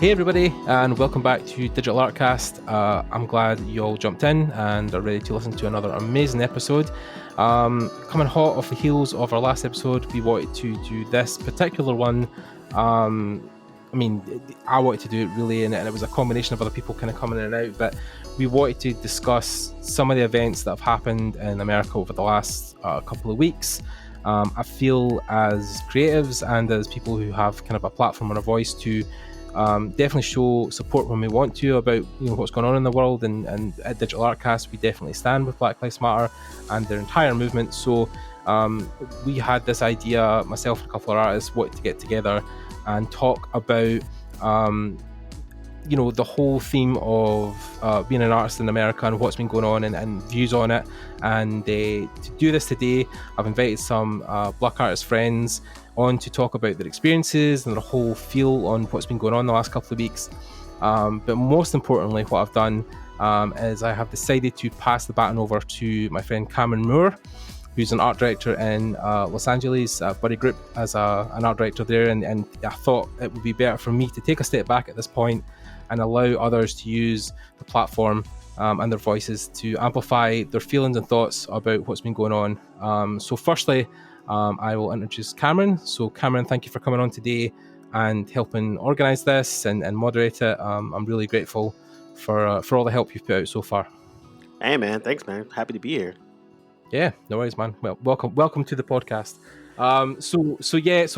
Hey everybody, and welcome back to Digital Artcast. I'm glad you all jumped in and are ready to listen to another amazing episode. Coming hot off the heels of our last episode, we wanted to do this particular one. I wanted to do it really, and it was a combination of other people kind of coming in and out, but we wanted to discuss some of the events that have happened in America over the last couple of weeks. I feel as creatives and as people who have kind of a platform and a voice to definitely show support when we want to about what's going on in the world, and at Digital Artcast we definitely stand with Black Lives Matter and their entire movement. So we had this idea, myself and a couple of artists wanted to get together and talk about the whole theme of being an artist in America and what's been going on and views on it. And to do this today, I've invited some Black artist friends on to talk about their experiences and their whole feel on what's been going on the last couple of weeks. But most importantly, what I've done is I have decided to pass the baton over to my friend Cameron Moore, who's an art director in Los Angeles, Buddy Group as an art director there. And I thought it would be better for me to take a step back at this point and allow others to use the platform and their voices to amplify their feelings and thoughts about what's been going on. So firstly, I will introduce Cameron. So Cameron, thank you for coming on today and helping organise this and moderate it. I'm really grateful for all the help you've put out so far. Hey man, thanks man. Happy to be here. Yeah, no worries, man. Well, welcome to the podcast. So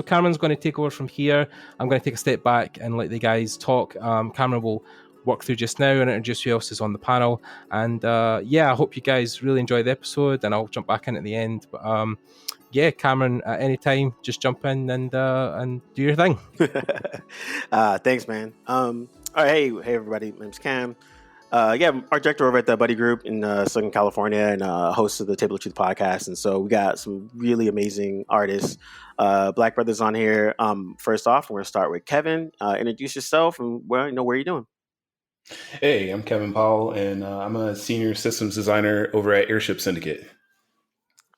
Cameron's going to take over from here. I'm going to take a step back and let the guys talk. Cameron will work through just now and introduce who else is on the panel. And I hope you guys really enjoy the episode, and I'll jump back in at the end. But Cameron, at any time, just jump in and do your thing. Thanks, man. All right, hey everybody. My name's Cam. I'm art director over at the Buddy Group in Southern California, and host of the Table of Truth podcast. And so we got some really amazing artists, Black brothers on here. First off, we're gonna start with Kevin. Introduce yourself and where are you doing? Hey, I'm Kevin Powell, and I'm a senior systems designer over at Airship Syndicate.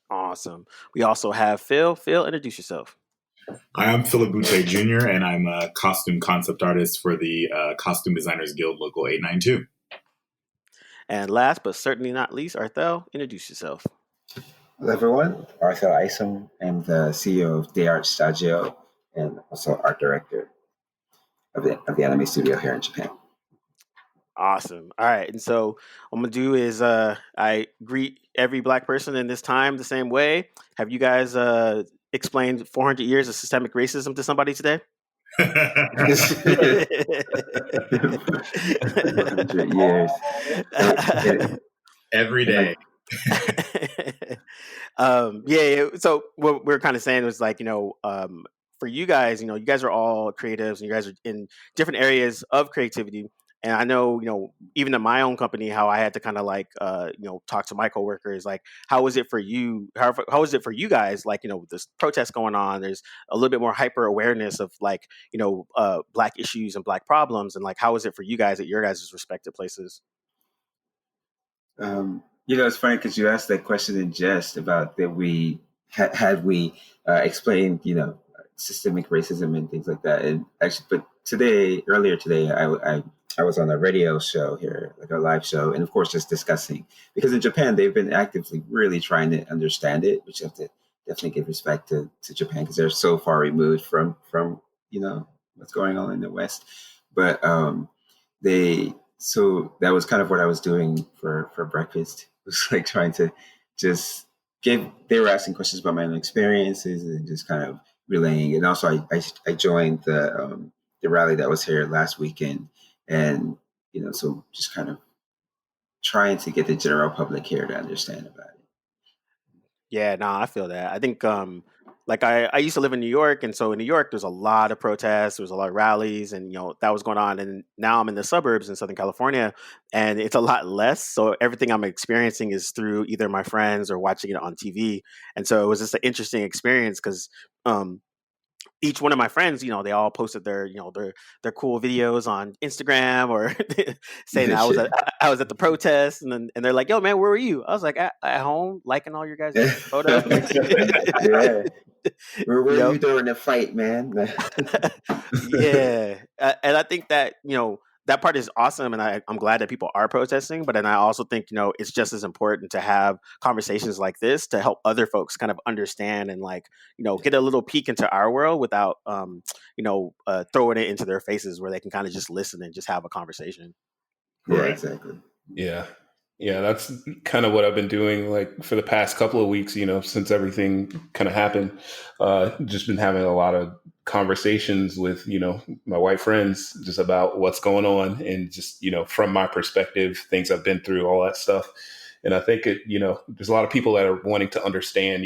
Awesome. We also have Phil. Phil, introduce yourself. Hi, I'm Phillip Jr., and I'm a costume concept artist for the Costume Designers Guild Local 892. And last but certainly not least, Arthell, introduce yourself. Hello, everyone. Arthell Isom. I'm the CEO of Day Art Shtajio and also art director of the anime studio here in Japan. Awesome. All right. And so what I'm going to do is I greet every Black person in this time the same way. Have you guys explained 400 years of systemic racism to somebody today? 400 years. Every day. So what we're kind of saying was like, for you guys, you guys are all creatives and you guys are in different areas of creativity. And I know, even in my own company, how I had to kind of like, talk to my coworkers, like, how is it for you? How is it for you guys? Like, there's protests going on. There's a little bit more hyper awareness of like, Black issues and Black problems. And like, how is it for you guys at your guys' respective places? It's funny because you asked that question in jest about that we had we explained, systemic racism and things like that. And actually, but earlier today, I was on a radio show here, like a live show, and of course, just discussing, because in Japan, they've been actively really trying to understand it, which you have to definitely give respect to Japan because they're so far removed from what's going on in the West. But so that was kind of what I was doing for breakfast. It was like trying to just they were asking questions about my own experiences and just kind of relaying. And also I joined the rally that was here last weekend. And, so just kind of trying to get the general public here to understand about it. Yeah, no, I feel that. I think, I used to live in New York. And so in New York, there's a lot of protests. There was a lot of rallies and, that was going on. And now I'm in the suburbs in Southern California and it's a lot less. So everything I'm experiencing is through either my friends or watching it on TV. And so it was just an interesting experience because, each one of my friends, they all posted their cool videos on Instagram or saying that Shit. I was at the protest, and they're like, "Yo, man, where were you?" I was like, "At home, liking all your guys' photos." Yeah. Where you were know, you during the fight, man? yeah, and I think that that part is awesome, and I'm glad that people are protesting. But then I also think it's just as important to have conversations like this to help other folks kind of understand and like get a little peek into our world without throwing it into their faces, where they can kind of just listen and just have a conversation. Yeah, Right. exactly. Yeah. Yeah, that's kind of what I've been doing like for the past couple of weeks, since everything kind of happened. Just been having a lot of conversations with, my white friends just about what's going on and just, from my perspective, things I've been through, all that stuff. And I think there's a lot of people that are wanting to understand,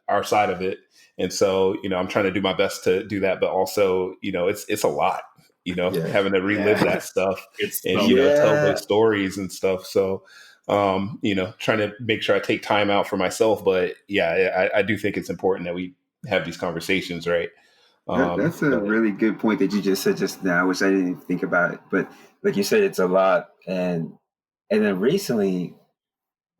our side of it. And so, I'm trying to do my best to do that, but also, it's a lot, Yeah. having to relive Yeah. that stuff It's and so tell Yeah. those stories and stuff. So trying to make sure I take time out for myself. But yeah, I do think it's important that we have these conversations, right? That's a But really good point that you just said just now, which I didn't even think about. But like you said, it's a lot, and then recently,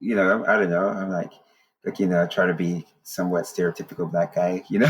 I don't know. I'm I try to be somewhat stereotypical black guy, and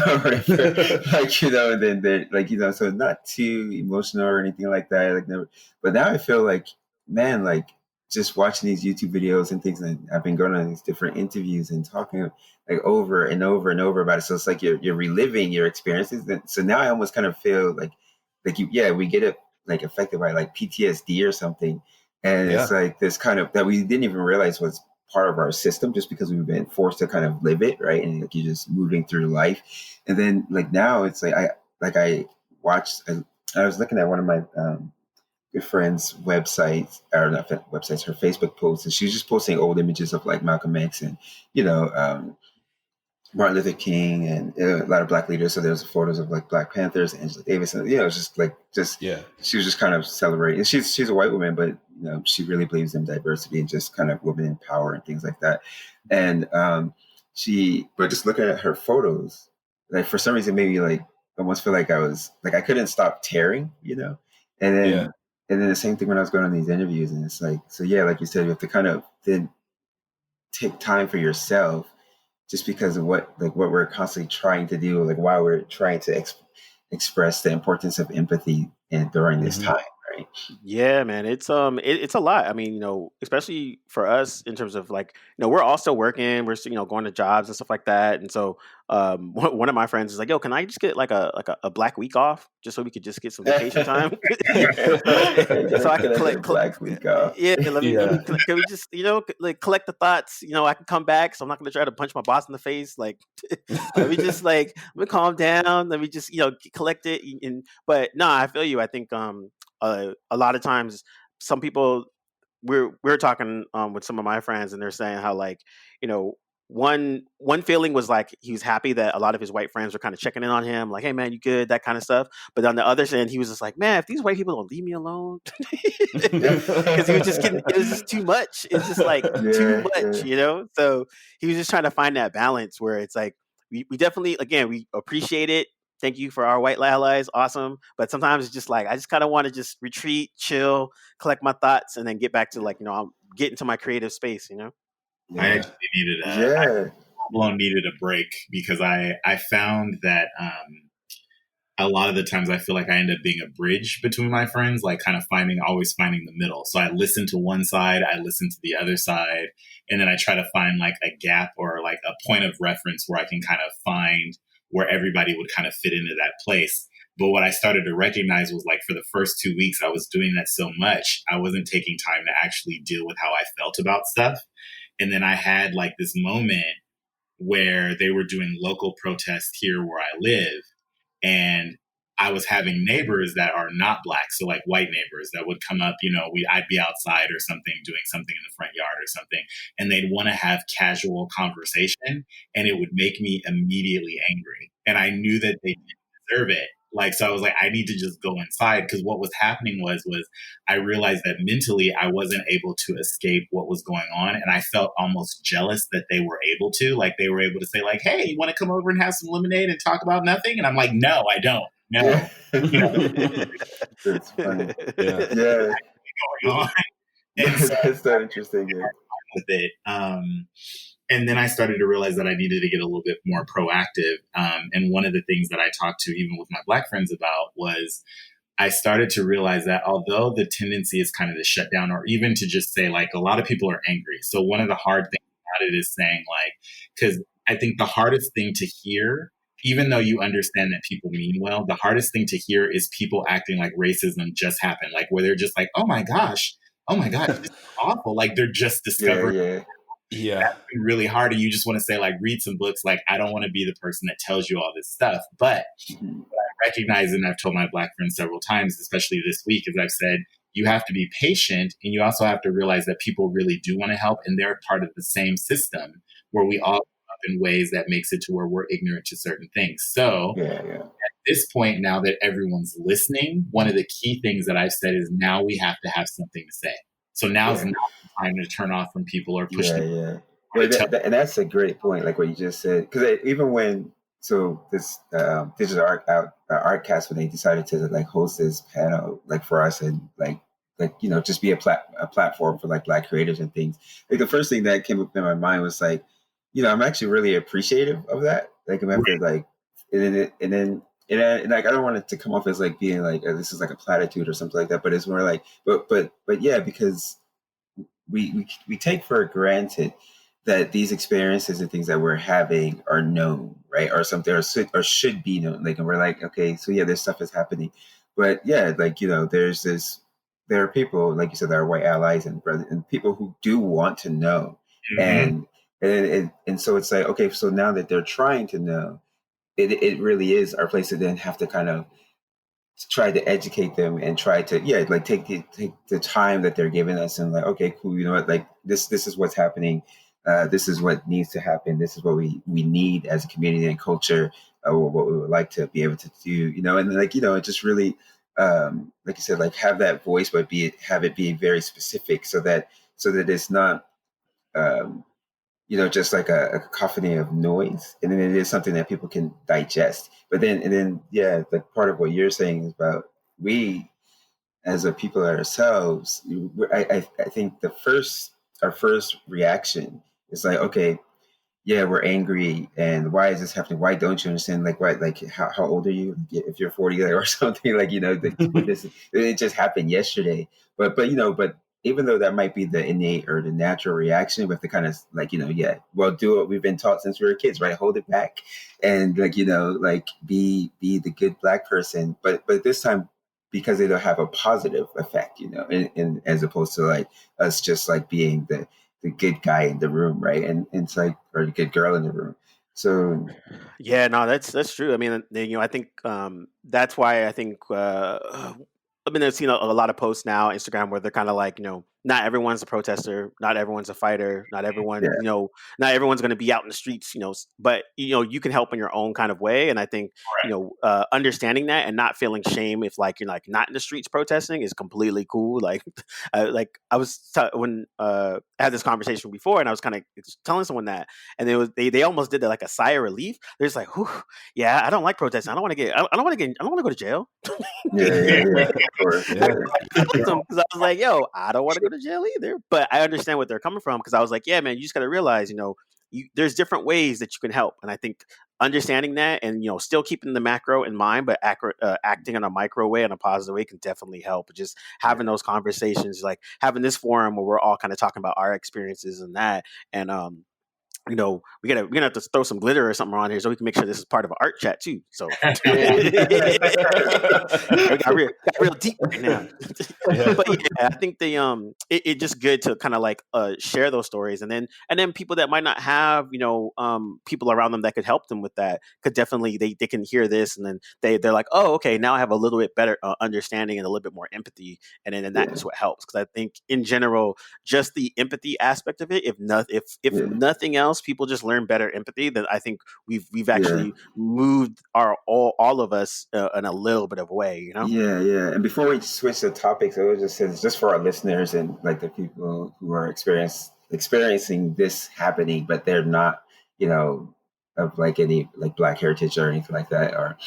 then they're so not too emotional or anything like that. Like never, but now I feel like, man, like just watching these YouTube videos and things, and I've been going on these different interviews and talking like over and over and over about it. So it's like you're reliving your experiences. And so now I almost kind of feel we get it like affected by like PTSD or something. And it's yeah, like this kind of that we didn't even realize was part of our system just because we've been forced to kind of live it, right? And like you're just moving through life. And then like now it's like I watched I was looking at one of my good friend's websites, or not websites, her Facebook posts, and she's just posting old images of like Malcolm X and Martin Luther King and a lot of black leaders. So there's photos of like Black Panthers, Angela Davis, and it's just yeah, she was just kind of celebrating. And she's a white woman, but she really believes in diversity and just kind of women in power and things like that. And but just looking at her photos, like for some reason made me like almost feel like I couldn't stop tearing, And yeah. then the same thing when I was going on these interviews, and it's like, so yeah, like you said, you have to kind of then take time for yourself just because of what we're constantly trying to do, like why we're trying to express the importance of empathy and during this Hmm. time, right? Yeah, man, it's a lot. I mean, especially for us in terms of like, we're all still working, we're still, going to jobs and stuff like that. And so, one of my friends is like, "Yo, can I just get like a black week off just so we could just get some vacation time, so I Can can I get a black week off? yeah, let me Yeah. can we just like collect the thoughts, I can come back, so I'm not going to try to punch my boss in the face. Like, let me just like let me calm down, let me just collect it. And but no, I feel you. I think a lot of times some people, we're talking with some of my friends, and they're saying how like you know one feeling was like he was happy that a lot of his white friends were kind of checking in on him, like, "Hey man, you good?" That kind of stuff. But on the other end, he was just like, "Man, if these white people don't leave me alone," because he was just getting, it was just too much. It's just like too Yeah, much, So he was just trying to find that balance where it's like we definitely, again, we appreciate it. Thank you for our white allies, awesome. But sometimes it's just like I just kind of want to just retreat, chill, collect my thoughts, and then get back to like I'll get into my creative space. I yeah, actually needed I yeah, full blown needed a break because I found that a lot of the times I feel like I end up being a bridge between my friends, like kind of always finding the middle. So I listen to one side, I listen to the other side, and then I try to find like a gap or like a point of reference where I can kind of find where everybody would kind of fit into that place. But what I started to recognize was like for the first 2 weeks, I was doing that so much, I wasn't taking time to actually deal with how I felt about stuff. And then I had like this moment where they were doing local protests here where I live, and I was having neighbors that are not black, so like white neighbors that would come up, I'd be outside or something doing something in the front yard or something, and they'd want to have casual conversation, and it would make me immediately angry. And I knew that they didn't deserve it. Like, so I was like, I need to just go inside, because what was happening was I realized that mentally I wasn't able to escape what was going on. And I felt almost jealous that they were able to, like, they were able to say like, hey, you want to come over and have some lemonade and talk about nothing? And I'm like, no, I don't. No. Yeah. You know, That's funny. Yeah. Yeah. going on. And so That's so interesting. Yeah. with it. And then I started to realize that I needed to get a little bit more proactive. And one of the things that I talked to even with my Black friends about was I started to realize that although the tendency is kind of to shut down, or even to just say like, a lot of people are angry. So one of the hard things about it is saying like, because I think the hardest thing to hear, even though you understand that people mean well, the hardest thing to hear is people acting like racism just happened. Like where they're just like, oh my gosh, this is awful. Like they're just discovering. Yeah. That's been really hard. And you just want to say like, read some books. Like, I don't want to be the person that tells you all this stuff. But what I recognize, and I've told my Black friends several times, especially this week, is I've said, you have to be patient, and you also have to realize that people really do want to help, and they're part of the same system where we all up in ways that makes it to where we're ignorant to certain things. So at this point, now that everyone's listening, one of the key things that I've said is now we have to have something to say. So now's not the time to turn off from people or push them. Well, and that's a great point, like what you just said. Because even when this digital Artcast, when they decided to like host this panel like for us, and like just be a platform for like Black creators and things, like the first thing that came up in my mind was like, I'm actually really appreciative of that. Like I remember like and then like I don't want it to come off as like being like this is like a platitude or something like that, but it's more like but yeah, because we take for granted that these experiences and things that we're having are known, right, or something, or should be known. Like, and we're like, okay, so yeah, this stuff is happening, but yeah, like there are people, like you said, that are white allies and people who do want to know, and so it's like, okay, so now that they're trying to know, it really is our place to then have to kind of try to educate them and try to take the time that they're giving us and like, okay, cool, you know what, like this is what's happening, this is what needs to happen, this is what we need as a community and culture, or what we would like to be able to do, and like it just really like you said, like have that voice, but have it be very specific, so that it's not just like a cacophony of noise, and then it is something that people can digest. But then, the part of what you're saying is about we, as a people ourselves, I think our first reaction is like, okay, yeah, we're angry, and why is this happening? Why don't you understand? Like, why? Like, how old are you? If you're 40 or something, like, it just happened yesterday. But even though that might be the innate or the natural reaction, we have to kind of like, do what we've been taught since we were kids, right? Hold it back, and like, like be the good Black person. But this time, because it'll have a positive effect, in as opposed to like us just like being the good guy in the room, right? And it's like, or the good girl in the room. So yeah, no, that's true. I mean, I think that's why I think I've seen a lot of posts now on Instagram where they're kind of like, not everyone's a protester, not everyone's a fighter, not everyone, not everyone's going to be out in the streets, but you can help in your own kind of way. And I think, understanding that and not feeling shame if like you're like not in the streets protesting is completely cool. Like, I was when I had this conversation before, and I was kind of telling someone that, and they almost did that like a sigh of relief. They're just like, whew, yeah, I don't like protesting. I don't want to go to jail. Because I was like, yo, I don't want to go to jail either, but I understand what they're coming from, because I was like, yeah, man, you just got to realize, there's different ways that you can help, and I think understanding that and still keeping the macro in mind, but acting in a micro way, in a positive way, can definitely help. Just having those conversations, like having this forum where we're all kind of talking about our experiences and that, and we're gonna have to throw some glitter or something around here so we can make sure this is part of an art chat too. So we got real deep right now. But yeah, I think it's just good to kind of like share those stories, and then people that might not have people around them that could help them with that could definitely they can hear this, and then they're like, oh, okay, now I have a little bit better understanding and a little bit more empathy, and then that's what helps, because I think in general just the empathy aspect of it, if nothing else, else, people just learn better empathy. That I think we've actually moved all of us in a little bit of a way, you know. Yeah. And before we switch the topics, I would just say, just for our listeners and like the people who are experiencing this happening, but they're not, of like any like Black heritage or anything like that, or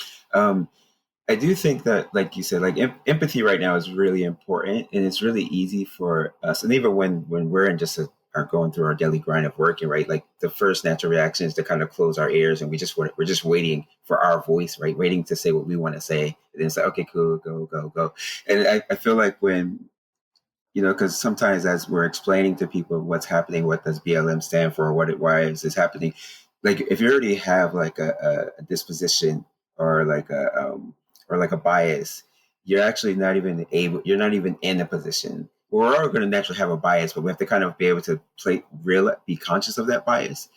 I do think that, like you said, like empathy right now is really important, and it's really easy for us. And even when we're in just are going through our daily grind of working, right? Like the first natural reaction is to kind of close our ears, and we're just waiting for our voice, right? Waiting to say what we want to say, and then it's like, okay, cool, go. And I feel like when because sometimes as we're explaining to people what's happening, what does BLM stand for, why is this happening? Like if you already have like a disposition or like a bias, you're actually you're not even in a position. We're all going to naturally have a bias, but we have to kind of be able to be conscious of that bias.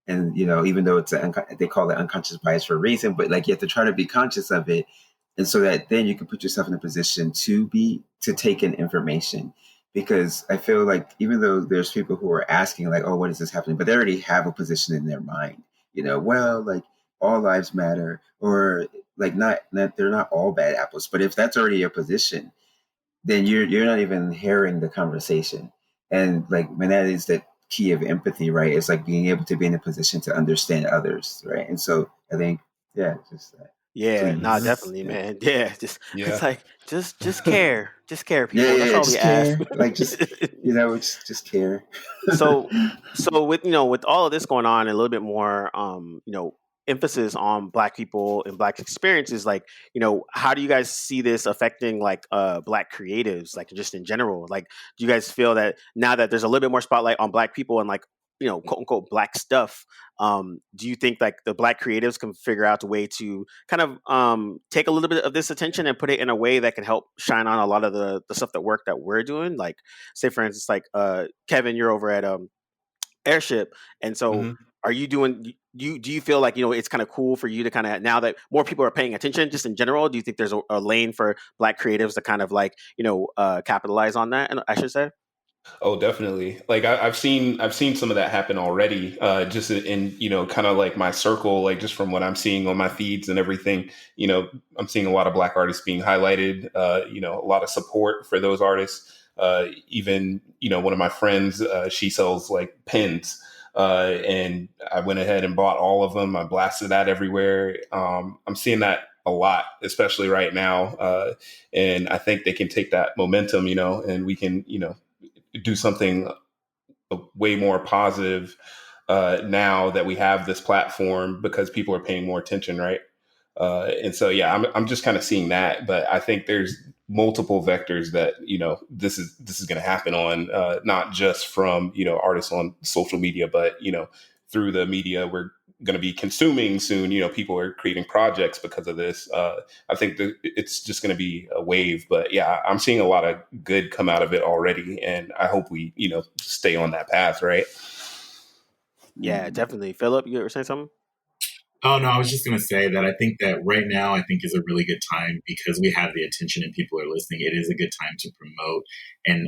And, even though they call it unconscious bias for a reason, but like you have to try to be conscious of it. And so that then you can put yourself in a position to take in information. Because I feel like even though there's people who are asking like, oh, what is this happening? But they already have a position in their mind, well, like all lives matter, or like not they're not all bad apples. But if that's already your position, then you're not even hearing the conversation. And like when that is the key of empathy, right? It's like being able to be in a position to understand others, right? And so I think, just that. Yeah, nah, Please. definitely, man. Yeah, it's like just care, people. Yeah, That's all we just ask. care. Like just care. So with with all of this going on, and a little bit more emphasis on Black people and Black experiences, like how do you guys see this affecting like Black creatives, like just in general? Like, do you guys feel that now that there's a little bit more spotlight on Black people and like quote unquote Black stuff, do you think like the Black creatives can figure out a way to kind of take a little bit of this attention and put it in a way that can help shine on a lot of the stuff that we're doing? Like, say for instance, like Kevin, you're over at Airship, and so are you doing? Do you feel like it's kind of cool for you to kind of, now that more people are paying attention, just in general? Do you think there's a lane for Black creatives to kind of like capitalize on that? And I should say. Oh, definitely. Like I've seen some of that happen already. Just in kind of like my circle, like just from what I'm seeing on my feeds and everything. I'm seeing a lot of Black artists being highlighted. A lot of support for those artists. Even one of my friends, she sells like pens, and I went ahead and bought all of them. I blasted that everywhere. I'm seeing that a lot, especially right now, and I think they can take that momentum, and we can do something way more positive now that we have this platform, because people are paying more attention, right? And so, yeah, I'm just kind of seeing that, but I think there's multiple vectors that this is going to happen on, not just from artists on social media, but through the media we're going to be consuming soon. People are creating projects because of this. I think that it's just going to be a wave, but yeah, I'm seeing a lot of good come out of it already, and I hope we stay on that path, right? Yeah, definitely. Phillip, you were saying something? Oh, no, I was just going to say that I think that right now, I think is a really good time because we have the attention and people are listening. It is a good time to promote and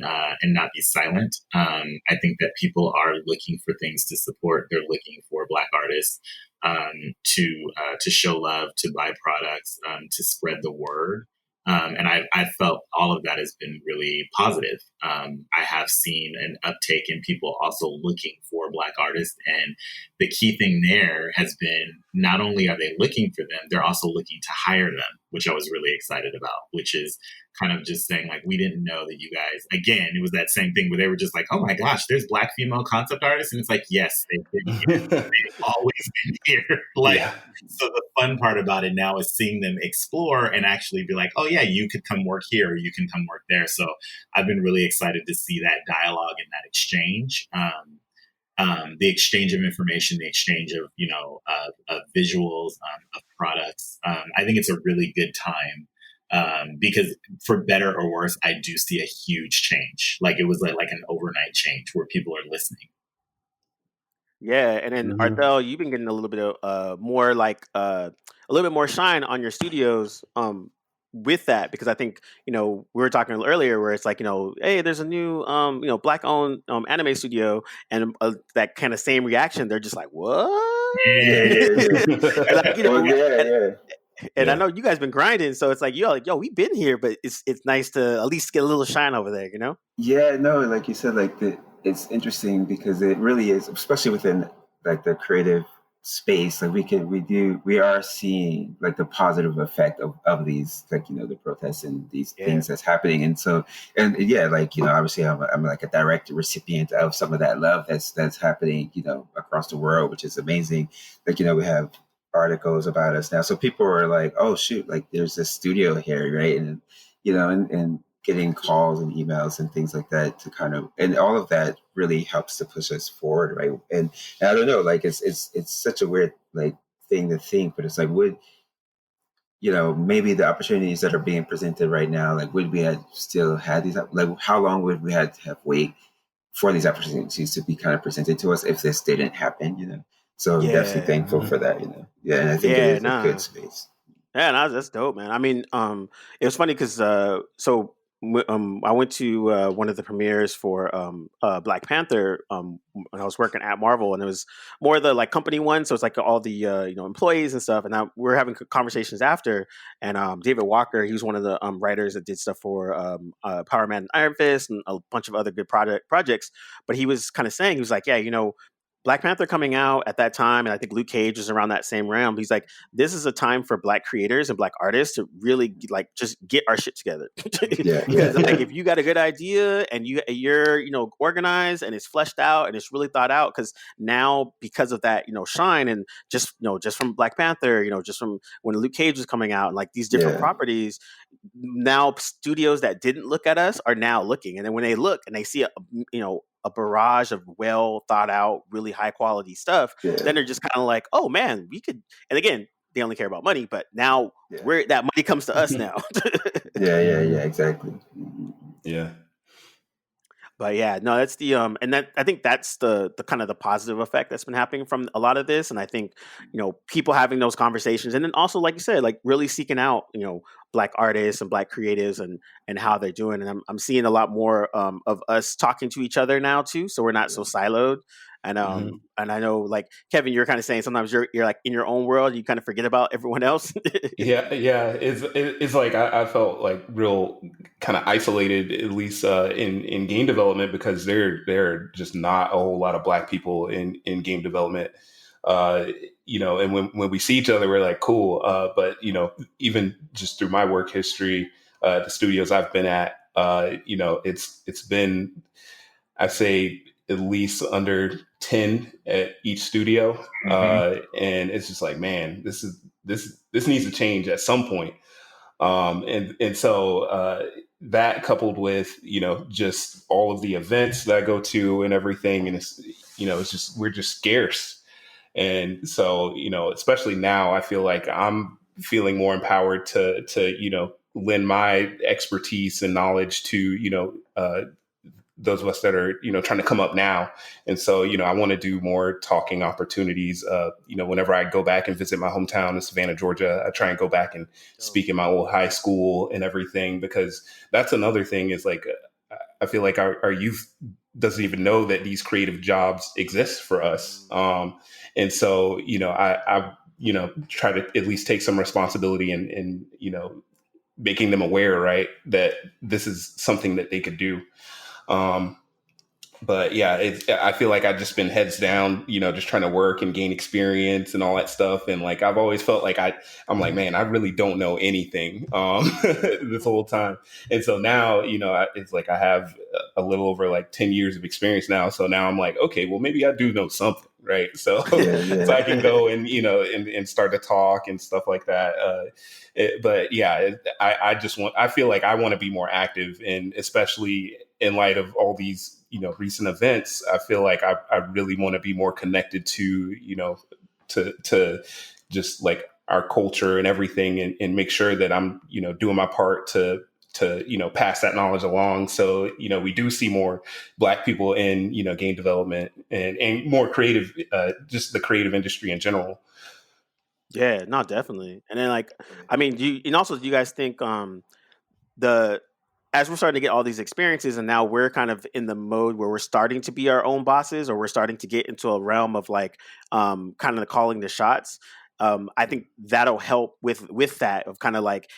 not be silent. I think that people are looking for things to support. They're looking for Black artists to show love, to buy products, to spread the word. And I felt all of that has been really positive. I have seen an uptake in people also looking for Black artists. And the key thing there has been not only are they looking for them, they're also looking to hire them, which I was really excited about, which is kind of just saying like, we didn't know that you guys, again, it was that same thing where they were just like, oh my gosh, there's Black female concept artists. And it's like, yes, they've been here. They've always been here. Like, yeah. So the fun part about it now is seeing them explore and actually be like, oh yeah, you could come work here or you can come work there. So I've been really excited to see that dialogue and that exchange. The exchange of information, the exchange of, of visuals, of products. I think it's a really good time because for better or worse, I do see a huge change. Like it was like an overnight change where people are listening. Yeah, and then Arthell, you've been getting a little bit of more like a little bit more shine on your studios. with that, because I think, we were talking earlier where it's like, hey, there's a new, black owned anime studio, and that kind of same reaction. They're just like, what? Yeah, yeah, And like, yeah. Well, yeah. and I know you guys been grinding, so it's like, yo, we've been here, but it's nice to at least get a little shine over there, Yeah, no, like you said, like it's interesting because it really is, especially within like the creative space. Like we are seeing like the positive effect of these, like, the protests and these Yeah. things that's happening. And so, and yeah, like, obviously I'm like a direct recipient of some of that love that's happening, across the world, which is amazing. Like, we have articles about us now. So people are like, oh shoot, like there's this studio here, right? And, and getting calls and emails and things like that to kind of, and all of that really helps to push us forward, right? And I don't know, like it's such a weird like thing to think, but it's like, would maybe the opportunities that are being presented right now, like would we have still had these, like how long would we have to have wait for these opportunities to be kind of presented to us if this didn't happen? So I'm definitely thankful for that. Yeah, and I think it is a good space. Yeah, no, that's dope, man. I mean, it was funny because I went to one of the premieres for Black Panther when I was working at Marvel, and it was more the like company one, so it's like all the employees and stuff. And we were having conversations after, and David Walker, he was one of the writers that did stuff for Power Man and Iron Fist and a bunch of other good projects. But he was kind of saying, he was like, yeah, Black Panther coming out at that time, and I think Luke Cage was around that same realm. He's like, this is a time for Black creators and Black artists to really like just get our shit together. Because like if you got a good idea and you're organized and it's fleshed out and it's really thought out, because now because of that shine and just from Black Panther, just from when Luke Cage was coming out and like these different properties, now studios that didn't look at us are now looking, and then when they look and they see a barrage of well thought out, really high quality stuff, then they're just kind of like, oh man, we could. And again, they only care about money, but now that money comes to us now. Yeah, exactly. Yeah. But yeah, no, that's the and that I think that's the kind of the positive effect that's been happening from a lot of this. And I think, people having those conversations, and then also, like you said, like really seeking out, Black artists and Black creatives and how they're doing. And I'm seeing a lot more of us talking to each other now too. So we're not so siloed. And and I know, like Kevin, you're kind of saying sometimes you're like in your own world, you kind of forget about everyone else. Yeah. It's like I felt like real kind of isolated, at least in game development, because there are just not a whole lot of Black people in game development. And when we see each other, we're like, cool. But even just through my work history, the studios I've been at, it's been, I say, at least under 10 at each studio. And it's just like, man, this needs to change at some point. And so that coupled with, just all of the events that I go to and everything. And it's just, we're just scarce. And so, especially now, I feel like I'm feeling more empowered to lend my expertise and knowledge to, those of us that are, trying to come up now. And so, I want to do more talking opportunities. Whenever I go back and visit my hometown in Savannah, Georgia, I try and go back and speak in my old high school and everything, because that's another thing is like, I feel like our youth doesn't even know that these creative jobs exist for us. And so, I try to at least take some responsibility in making them aware, right, that this is something that they could do. But yeah, I feel like I've just been heads down, just trying to work and gain experience and all that stuff. And like, I've always felt like I'm like, man, I really don't know anything, this whole time. And so now, it's like I have a little over like 10 years of experience now. So now I'm like, okay, well, maybe I do know something. Right. So, so I can go and, and start to talk and stuff like that. But yeah, I feel like I want to be more active, and especially in light of all these, recent events, I feel like I really want to be more connected to, to just like our culture and everything, and make sure that I'm, doing my part to pass that knowledge along. So, we do see more Black people in, game development and more creative, just the creative industry in general. Yeah, no, definitely. And then like, I mean, do you guys think the as we're starting to get all these experiences and now we're kind of in the mode where we're starting to be our own bosses, or we're starting to get into a realm of like kind of calling the shots. I think that'll help with that of kind of like,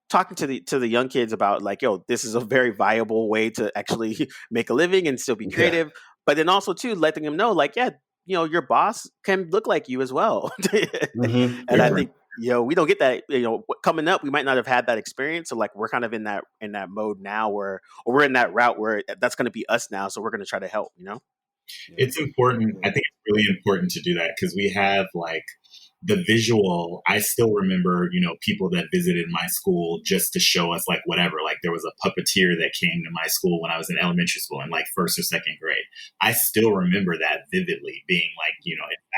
talking to the young kids about like, yo, this is a very viable way to actually make a living and still be Yeah. creative, but then also too letting them know like, yeah, your boss can look like you as well. And I Yeah. think, we don't get that, coming up, we might not have had that experience. So like, we're kind of in that mode now where, or we're in that route where that's going to be us now. So we're going to try to help. It's important. I think it's really important to do that because we have like the visual. I still remember, people that visited my school just to show us like whatever. Like there was a puppeteer that came to my school when I was in elementary school in like first or second grade. I still remember that vividly, being like,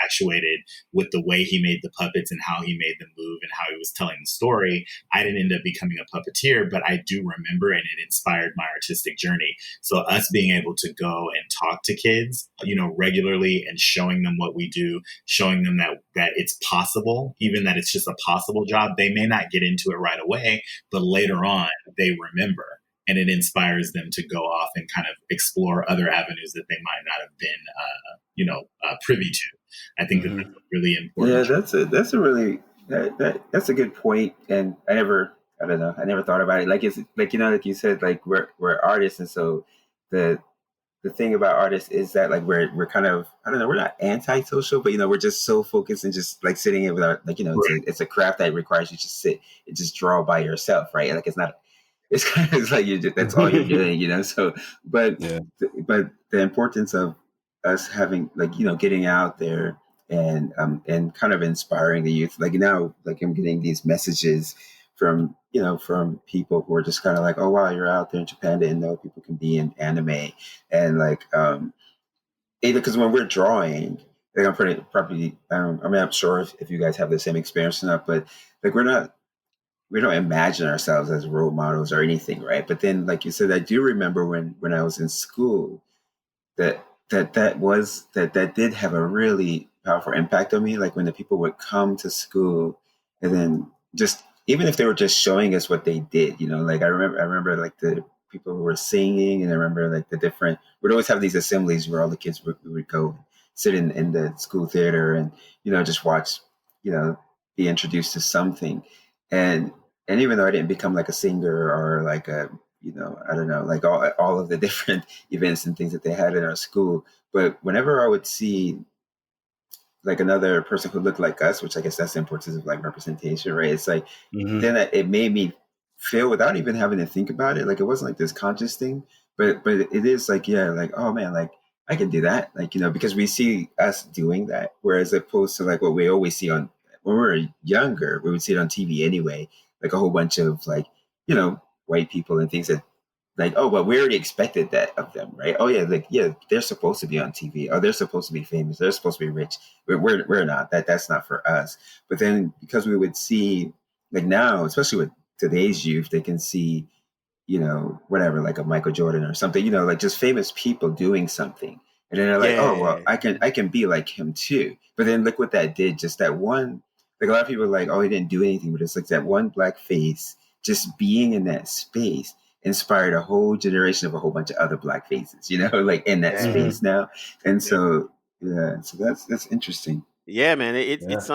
infatuated with the way he made the puppets and how he made them move and how he was telling the story. I didn't end up becoming a puppeteer, but I do remember, and it inspired my artistic journey. So us being able to go and talk to kids, regularly and showing them what we do, showing them that it's possible, even that it's just a possible job. They may not get into it right away, but later on they remember, and it inspires them to go off and kind of explore other avenues that they might not have been, privy to. I think that that's really important. Yeah, that's a really that's a good point, and I never thought about it. Like it's like like you said, like we're artists, and so the thing about artists is that like we're kind of, I don't know, we're not antisocial, but we're just so focused and just like sitting in with our like Right. it's a craft that requires you to sit and just draw by yourself, right? Like it's kind of like that's all you're doing. So but Yeah. but the importance of us having like getting out there and kind of inspiring the youth, like now, like I'm getting these messages from from people who are just kind of like, oh wow, you're out there in Japan, didn't know people can be in anime. And like either because when we're drawing, like I'm pretty probably I mean, I'm sure if you guys have the same experience or not, but like we don't imagine ourselves as role models or anything, right? But then like you said, I do remember when I was in school that that did have a really powerful impact on me. Like when the people would come to school and then just even if they were just showing us what they did, like I remember like the people who were singing, and I remember like the different, we'd always have these assemblies where all the kids would go sit in the school theater and just watch, you know be introduced to something. And even though I didn't become like a singer or like a, I don't know, like all of the different events and things that they had in our school. But whenever I would see like another person who looked like us, which I guess that's the importance of like representation, right? It's like, then it made me feel without even having to think about it. Like it wasn't like this conscious thing, but it is like, yeah, like, oh man, like I can do that. Like, because we see us doing that. Whereas opposed to like what we always see on when we were younger, we would see it on TV anyway, like a whole bunch of like, white people and things that like, oh, but we already expected that of them, right? Oh yeah, like yeah, they're supposed to be on TV. Oh, they're supposed to be famous. They're supposed to be rich. We're not. That's not for us. But then because we would see like now, especially with today's youth, they can see, whatever, like a Michael Jordan or something, like just famous people doing something. And then they're like, oh well, Yeah. I can be like him too. But then look what that did. Just that one, like a lot of people are like, oh, he didn't do anything, but it's like that one black face just being in that space inspired a whole generation of a whole bunch of other black faces, like in that Yeah. space now. And Yeah. so, yeah, so that's interesting. Yeah, man. Yeah. It's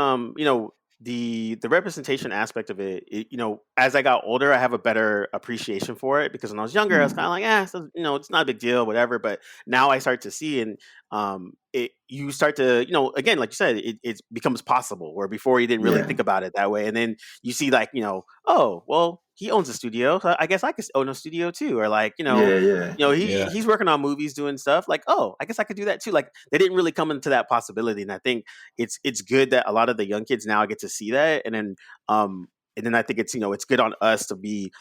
the representation aspect of it, as I got older, I have a better appreciation for it, because when I was younger, I was kind of like, so, it's not a big deal, whatever. But now I start to see, and you start to, again, like you said, it becomes possible, where before you didn't really Yeah. think about it that way. And then you see like, oh, well, he owns a studio, so I guess I could own a studio too. Or like, Yeah. Yeah. Yeah. he's working on movies, doing stuff like, oh, I guess I could do that too. Like they didn't really come into that possibility. And I think it's good that a lot of the young kids now get to see that. And then I think it's, it's good on us to be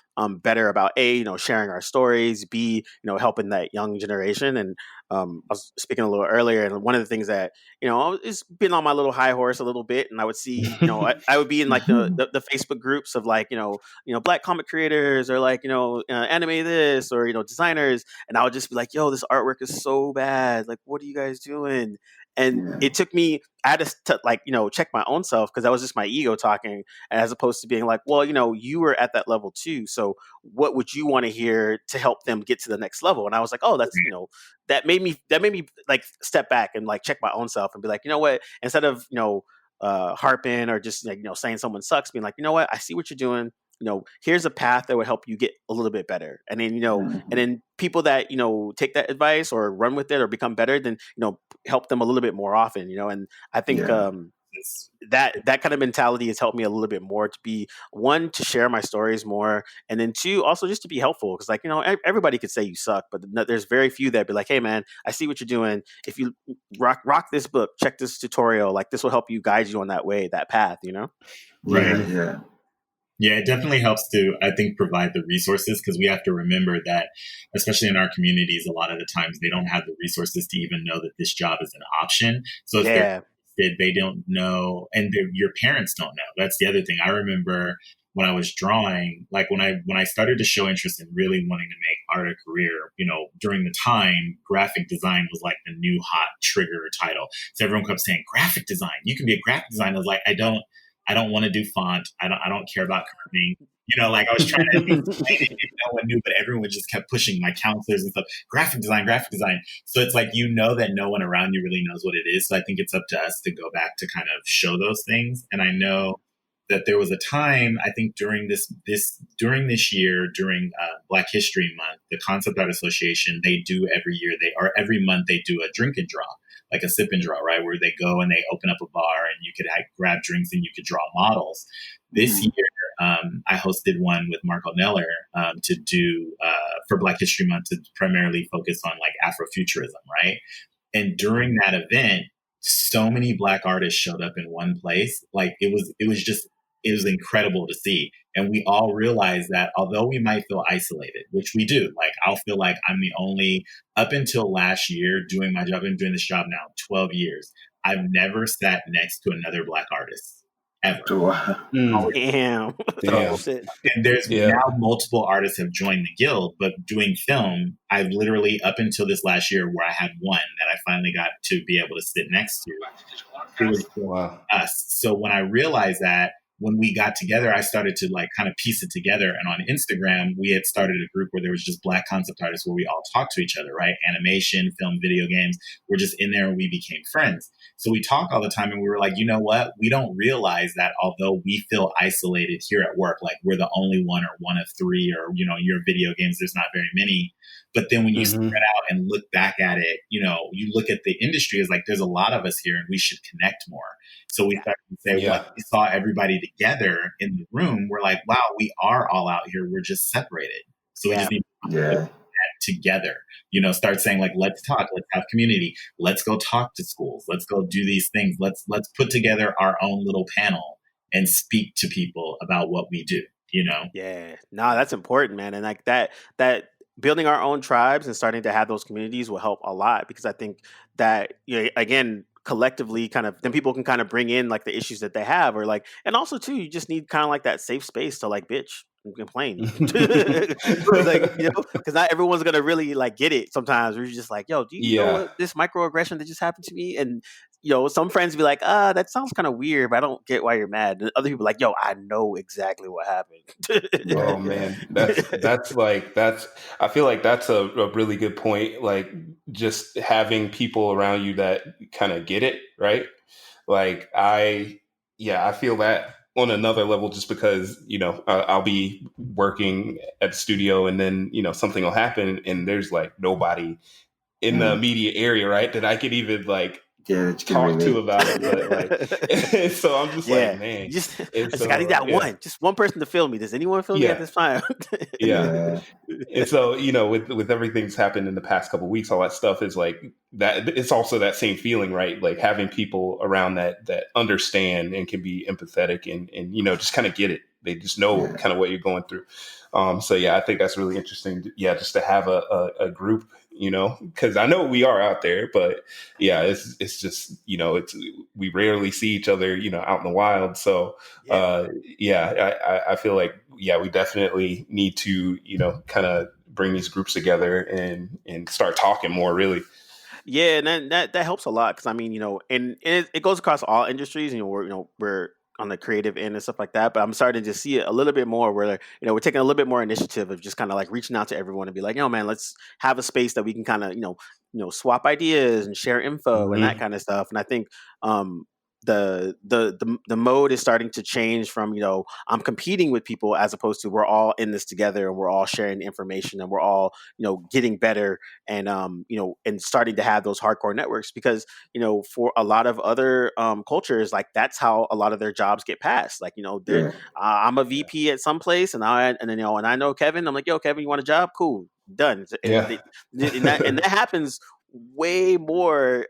better about sharing our stories, b, helping that young generation. And I was speaking a little earlier, and one of the things that is been on my little high horse a little bit, and I would see, I would be in like the Facebook groups of like black comic creators, or like anime this, or designers, and I would just be like, yo, this artwork is so bad, like what are you guys doing? And it took me, I had to like, check my own self, because that was just my ego talking, as opposed to being like, well, you were at that level too. So what would you want to hear to help them get to the next level? And I was like, oh, that's, that made me like step back and like check my own self and be like, you know what, instead of, harping or just like, saying someone sucks, being like, you know what, I see what you're doing. Here's a path that would help you get a little bit better. And then, and then people that, take that advice or run with it or become better, then, help them a little bit more often, and I think, that kind of mentality has helped me a little bit more to be, one, to share my stories more, and then two, also just to be helpful. Because like, everybody could say you suck, but there's very few that be like, hey man, I see what you're doing. If you rock this book, check this tutorial, like this will help you, guide you on that way, that path, Right. Yeah. Yeah, it definitely helps to, I think, provide the resources, because we have to remember that, especially in our communities, a lot of the times they don't have the resources to even know that this job is an option. So if they don't know, and your parents don't know. That's the other thing. I remember when I was drawing, like when I started to show interest in really wanting to make art a career, during the time, graphic design was like the new hot trigger title. So everyone kept saying, graphic design, you can be a graphic designer. I was like, I don't want to do font. I don't care about curving. Like I was trying to explain it and no one knew, but everyone just kept pushing, my counselors and stuff, graphic design. So it's like, that no one around you really knows what it is. So I think it's up to us to go back to kind of show those things. And I know that there was a time, I think during this year, during Black History Month, the Concept Art Association, they do every month they do a drink and draw, like a sip and draw, right? Where they go and they open up a bar and you could grab drinks and you could draw models. This year, I hosted one with Marco Neller to do for Black History Month, to primarily focus on like Afrofuturism, right? And during that event, so many Black artists showed up in one place. Like it was incredible to see. And we all realized that although we might feel isolated, which we do, like I'll feel like I'm the only, up until last year doing my job, I've been doing this job now 12 years. I've never sat next to another Black artist. Ever. Wow. Damn. And there's now multiple artists have joined the guild, but doing film, I've literally, up until this last year where I had one that I finally got to be able to sit next to, it was us. So when I realized that, when we got together, I started to like kind of piece it together. And on Instagram, we had started a group where there was just Black concept artists where we all talked to each other, right? Animation, film, video games. We're just in there and we became friends. So we talk all the time and we were like, you know what? We don't realize that although we feel isolated here at work, like we're the only one or one of three, or, your video games, there's not very many. But then when you spread out and look back at it, you look at the industry as like, there's a lot of us here and we should connect more. So we started to say, well, we saw everybody together in the room. We're like, wow, we are all out here. We're just separated. So we just need to put that together, start saying like, let's talk, let's have community. Let's go talk to schools. Let's go do these things. Let's put together our own little panel and speak to people about what we do, Yeah, no, that's important, man. And like that building our own tribes and starting to have those communities will help a lot, because I think that, again, collectively kind of, then people can kind of bring in like the issues that they have, or like, and also too, you just need kind of like that safe space to like bitch and complain. Like, because not everyone's gonna really like get it sometimes. We're just like, yo, do you know what this microaggression that just happened to me? And some friends be like, that sounds kind of weird, but I don't get why you're mad. And other people like, yo, I know exactly what happened. Oh man, that's I feel like that's a really good point. Like just having people around you that kind of get it, right? Like I feel that on another level, just because, I'll be working at the studio and then, something will happen and there's like nobody in the immediate area, right, that I could even like talk to about it. But like, so I'm just like, man, I need that one, just one person to feel me. Does anyone feel me at this time? And so, with everything that's happened in the past couple of weeks, all that stuff is like that. It's also that same feeling, right? Like having people around that understand and can be empathetic and just kind of get it. They just know kind of what you're going through. So I think that's really interesting. Just to have a group, because I know we are out there, but it's just, we rarely see each other, out in the wild. So I feel like, we definitely need to, kind of bring these groups together and start talking more, really. Yeah, and then that helps a lot because I mean, and it goes across all industries. We're on the creative end and stuff like that. But I'm starting to see it a little bit more where we're taking a little bit more initiative of just kind of like reaching out to everyone and be like, man, let's have a space that we can kind of swap ideas and share info and that kind of stuff. And I think the mode is starting to change from I'm competing with people as opposed to we're all in this together and we're all sharing information and we're all getting better and and starting to have those hardcore networks because for a lot of other cultures, like that's how a lot of their jobs get passed. Like I'm a VP at some place and I know Kevin. I'm like, yo, Kevin, you want a job? Cool, done. And that happens way more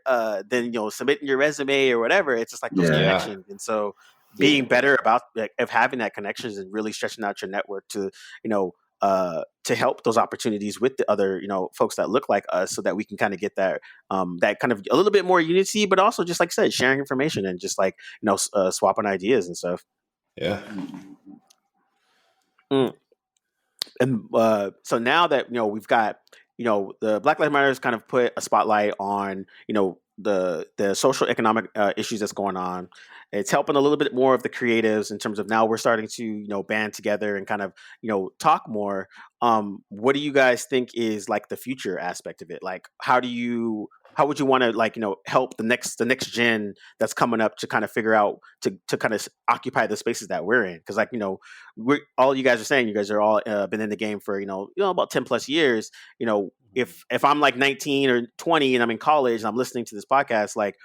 than submitting your resume or whatever. It's just like those connections, and so being better about of having that connections and really stretching out your network to to help those opportunities with the other folks that look like us, so that we can kind of get that that kind of a little bit more unity, but also just like I said, sharing information and just like swapping ideas and stuff. Yeah. And so now that we've got the Black Lives Matter has kind of put a spotlight on the social economic issues that's going on. It's helping a little bit more of the creatives in terms of now we're starting to band together and kind of talk more. What do you guys think is like the future aspect of it? Like how would you want to like help the next gen that's coming up to kind of figure out to kind of occupy the spaces that we're in? Because like we're all you guys are saying, you guys are all been in the game for about 10 plus years. If I'm like 19 or 20 and I'm in college and I'm listening to this podcast, like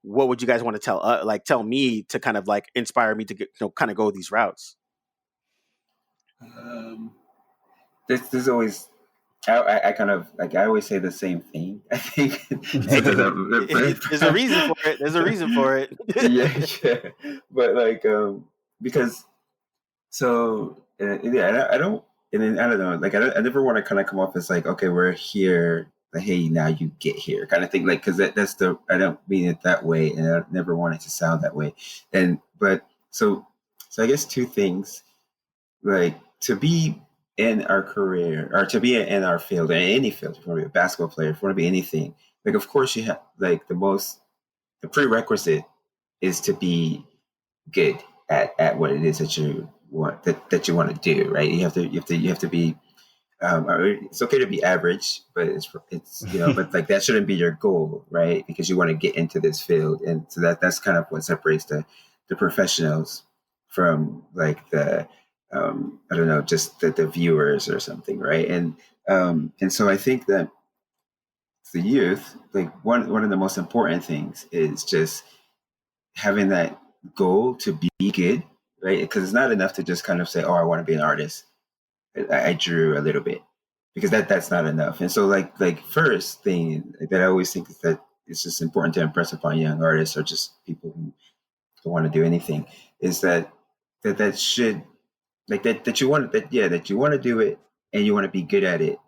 what would you guys want to tell me to kind of like inspire me to get, kind of go these routes? There's always I kind of like I always say the same thing. I think there's a reason for it. There's a reason for it. yeah. But like because so I don't. And then I don't know, like I never want to kind of come off as like, okay, we're here, like, hey, now you get here, kind of thing, like because that's I don't mean it that way, and I never want it to sound that way, but so I guess two things, like to be in our career or to be in our field, in any field, if you want to be a basketball player, if you want to be anything, like of course you have like the prerequisite is to be good at what it is that you want that you want to do, right? You have to be it's okay to be average, but it's but like that shouldn't be your goal, right? Because you want to get into this field, and so that's kind of what separates the professionals from like the I don't know, just the viewers or something, right? And so I think that the youth, like one of the most important things is just having that goal to be good, right? Because it's not enough to just kind of say, oh, I want to be an artist. I drew a little bit, because that's not enough. And so like first thing that I always think is that it's just important to impress upon young artists or just people who want to do anything, is that should like that you want that you want to do it and you want to be good at it.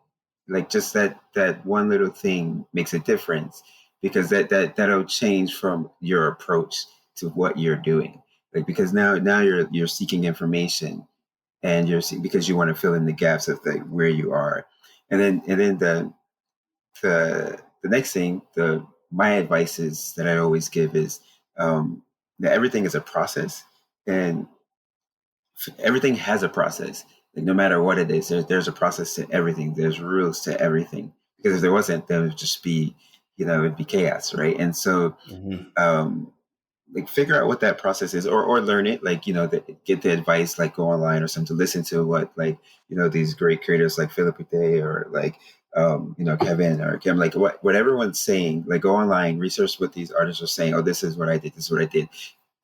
Like just that one little thing makes a difference, because that'll change from your approach to what you're doing. Like because now you're seeking information, and because you want to fill in the gaps of like where you are, and then the next thing, my advice is that I always give is that everything is a process, and everything has a process. Like no matter what it is, there's a process to everything. There's rules to everything. Because if there wasn't, then it would just be, it'd be chaos, right? And so, like figure out what that process is, or learn it. Like get the advice, like go online or something to listen to what these great creators like Phillip or like Kevin or Kim, like what everyone's saying. Like go online, research what these artists are saying. Oh, this is what I did. This is what I did.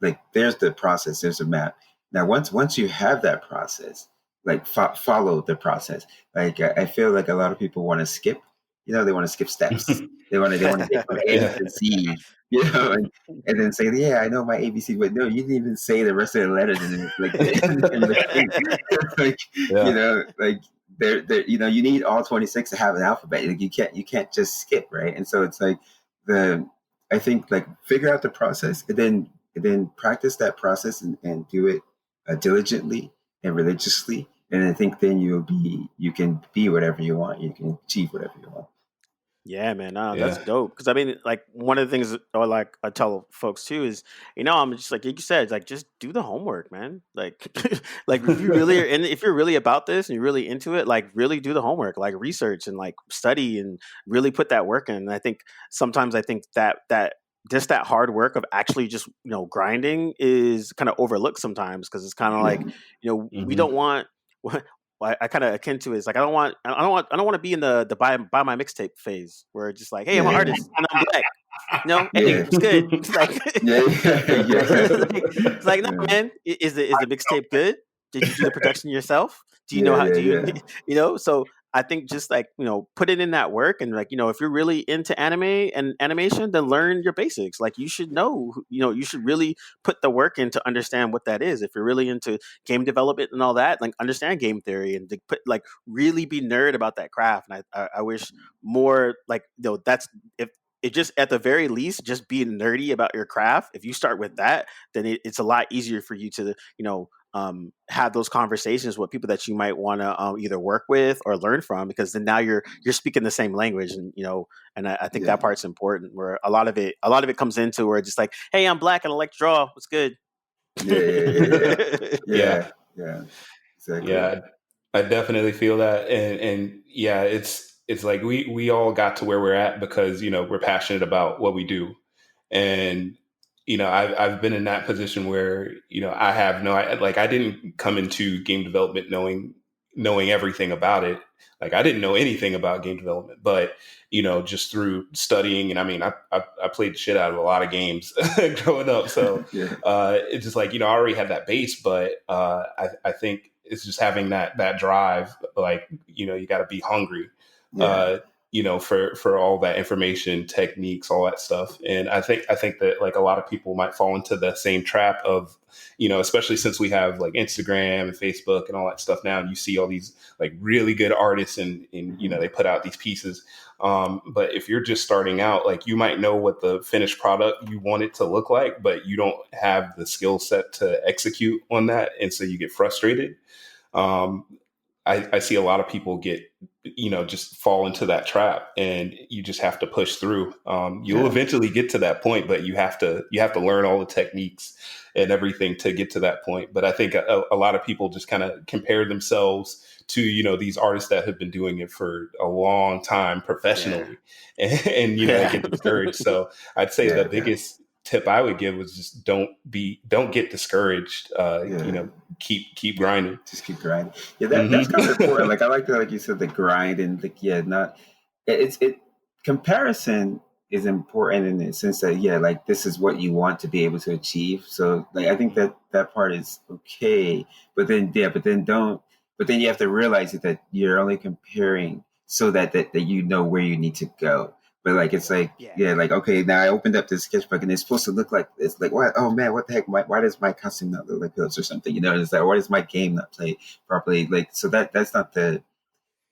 Like there's the process. There's a map. Now, once you have that process, like follow the process. Like I feel like a lot of people want to skip. They want to skip steps. They want to get from A to Z. And then say, yeah, I know my ABC, but no, you didn't even say the rest of the letters in the thing. Like there, you need all 26 to have an alphabet. Like you can't just skip, right? And so it's like I think like figure out the process and then practice that process and do it diligently and religiously. And I think then you can be whatever you want. You can achieve whatever you want. Yeah, man, that's Yeah. dope. Because I mean, like one of the things, or like I tell folks too, is I'm just like you said, like just do the homework, man. Like, like if you really are, and if you're really about this and you're really into it, like really do the homework, like research and like study and really put that work in. And I think sometimes I think that just that hard work of actually just grinding is kind of overlooked sometimes because it's kind of like we Hmm. don't want. I kind of akin to it is like I don't want to be in the buy my mixtape phase where it's just like, hey, I'm an Yeah, artist and I'm black. Hey, yeah, what's good? It's like yeah, it's like no, yeah, man. Is the mixtape good? Did you do the production yourself? Do you know yeah, how? yeah, Do you yeah, So I think just like put it in that work and like if you're really into anime and animation, then learn your basics. Like you should know you should really put the work in to understand what that is. If you're really into game development and all that, like understand game theory and to put like really be nerd about that craft. And I wish more like that's if it just at the very least just be nerdy about your craft. If you start with that, then it's a lot easier for you to have those conversations with people that you might want to either work with or learn from, because then now you're speaking the same language, and and I think yeah, that part's important. Where a lot of it comes into where it's just like, hey, I'm black and I like to draw. What's good? yeah, yeah, Yeah. yeah, yeah, exactly. Yeah, I definitely feel that, and yeah, it's like we all got to where we're at because we're passionate about what we do, and I've been in that position where I have like I didn't come into game development knowing everything about it. Like I didn't know anything about game development, but just through studying, and I mean I played the shit out of a lot of games growing up, so Yeah, it's just like I already have that base, but I think it's just having that drive. Like you got to be hungry, yeah, for all that information, techniques, all that stuff. And I think that like a lot of people might fall into the same trap of especially since we have like Instagram and Facebook and all that stuff now, and you see all these like really good artists and they put out these pieces. But if you're just starting out, like you might know what the finished product you want it to look like, but you don't have the skill set to execute on that, and so you get frustrated. um, I see a lot of people get, just fall into that trap, and you just have to push through. You'll yeah, eventually get to that point, but you have to learn all the techniques and everything to get to that point. But I think a lot of people just kind of compare themselves to, these artists that have been doing it for a long time Yeah. professionally, and they Yeah. get discouraged. So I'd say the yeah, yeah, biggest tip I would give was just don't get discouraged. yeah. Keep grinding. Just keep grinding. Yeah, that's kind of important. Hmm. Like I like that, like you said, the grind and like not it comparison is important in the sense that like this is what you want to be able to achieve. So like I think that part is okay, but then but then you have to realize that you're only comparing so that you know where you need to go. But like it's like Yeah. like okay, now I opened up this sketchbook and it's supposed to look like this. Like what? Oh man, what the heck? Why does my costume not look like this or something? It's like why does my game not play properly? Like so that's not the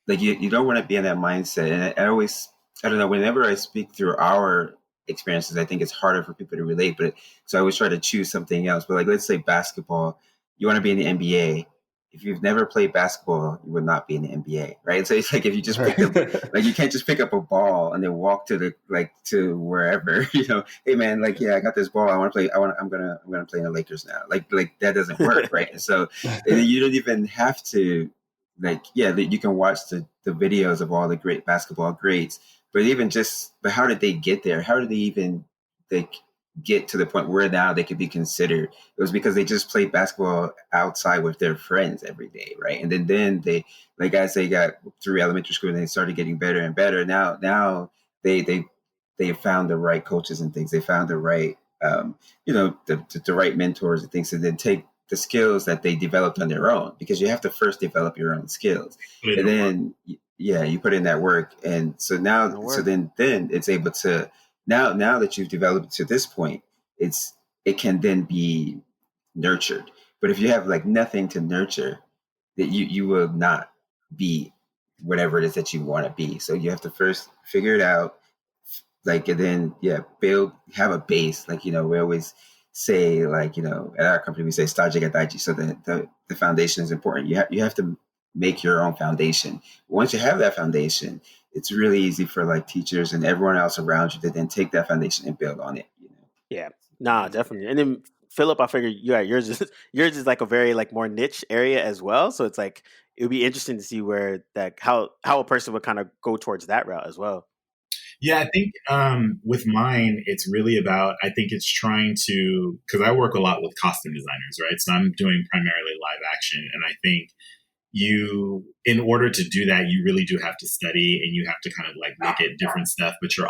like you don't want to be in that mindset. And I always I don't know. Whenever I speak through our experiences, I think it's harder for people to relate. But so I always try to choose something else. But like let's say basketball, you want to be in the NBA. If you've never played basketball, you would not be in the NBA, right? So it's like if you just picked up, like you can't just pick up a ball and then walk to to wherever, Hey man, like I got this ball, I want to play. I'm gonna play in the Lakers now. Like that doesn't work, right? And so and you don't even have to, like you can watch the videos of all the great basketball greats, but but how did they get there? How did they even like get to the point where now they could be considered? It was because they just played basketball outside with their friends every day, right? And then they, like as they got through elementary school and they started getting better and better. Now they found the right coaches and things. They found the right the right mentors and things, and then take the skills that they developed on their own, because you have to first develop your own skills, Put in and the work. then you put in that work, and so No now work. then it's able to now that you've developed to this point, it can then be nurtured. But if you have like nothing to nurture, that you will not be whatever it is that you want to be. So you have to first figure it out, like, and then have a base. Like we always say, like at our company we say Shtajio daiji. So the foundation is important. You have to make your own foundation. Once you have that foundation, it's really easy for like teachers and everyone else around you to then take that foundation and build on it. Yeah, nah, definitely. And then Philip, I figured yours is yours is like a very like more niche area as well. So it's like it would be interesting to see where that how a person would kind of go towards that route as well. Yeah, I think with mine, it's really about, I think it's trying to, because I work a lot with costume designers, right? So I'm doing primarily live action. And I think in order to do that, you really do have to study and you have to kind of like look at different stuff, but you're